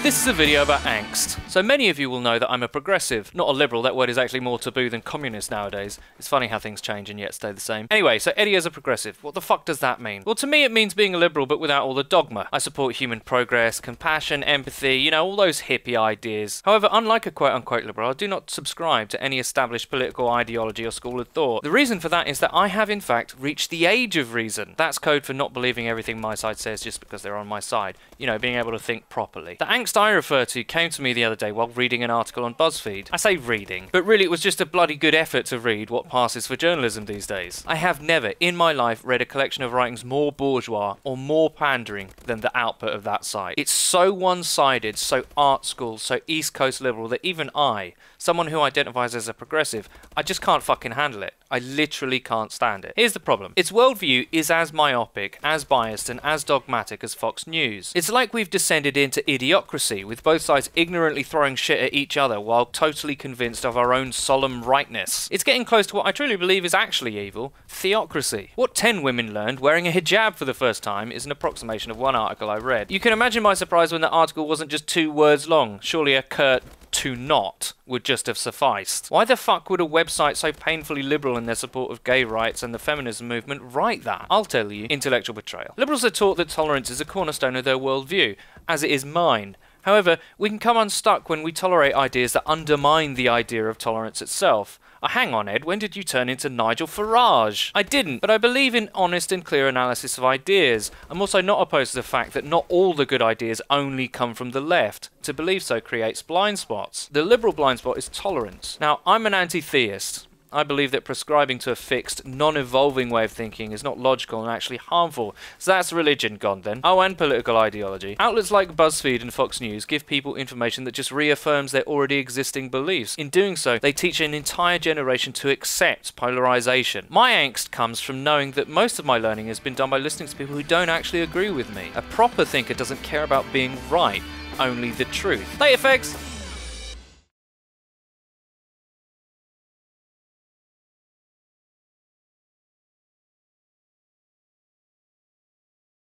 This is a video about angst. So many of you will know that I'm a progressive, not a liberal. That word is actually more taboo than communist nowadays. It's funny how things change and yet stay the same. Anyway, so Eddie as a progressive, what the fuck does that mean? Well, to me it means being a liberal but without all the dogma. I support human progress, compassion, empathy, you know, all those hippie ideas. However, unlike a quote-unquote liberal, I do not subscribe to any established political ideology or school of thought. The reason for that is that I have in fact reached the age of reason. That's code for not believing everything my side says just because they're on my side. You know, being able to think properly. The angst I refer to came to me the other day while reading an article on BuzzFeed. I say reading, but really it was just a bloody good effort to read what passes for journalism these days. I have never in my life read a collection of writings more bourgeois or more pandering than the output of that site. It's so one-sided, so art school, so East Coast liberal that even I, someone who identifies as a progressive, I just can't fucking handle it. I literally can't stand it. Here's the problem. Its worldview is as myopic, as biased, and as dogmatic as Fox News. It's like we've descended into idiocracy, with both sides ignorantly throwing shit at each other while totally convinced of our own solemn rightness. It's getting close to what I truly believe is actually evil, theocracy. What 10 women learned wearing a hijab for the first time is an approximation of one article I read. You can imagine my surprise when the article wasn't just 2 words long. Surely a curt "to not" would just have sufficed. Why the fuck would a website so painfully liberal in their support of gay rights and the feminism movement write that? I'll tell you, intellectual betrayal. Liberals are taught that tolerance is a cornerstone of their worldview, as it is mine. However, we can come unstuck when we tolerate ideas that undermine the idea of tolerance itself. Hang on, Ed, when did you turn into Nigel Farage? I didn't, but I believe in honest and clear analysis of ideas. I'm also not opposed to the fact that not all the good ideas only come from the left. To believe so creates blind spots. The liberal blind spot is tolerance. Now, I'm an anti-theist. I believe that prescribing to a fixed, non-evolving way of thinking is not logical and actually harmful. So that's religion gone then. Oh, and political ideology. Outlets like BuzzFeed and Fox News give people information that just reaffirms their already existing beliefs. In doing so, they teach an entire generation to accept polarization. My angst comes from knowing that most of my learning has been done by listening to people who don't actually agree with me. A proper thinker doesn't care about being right, only the truth. Later, fags!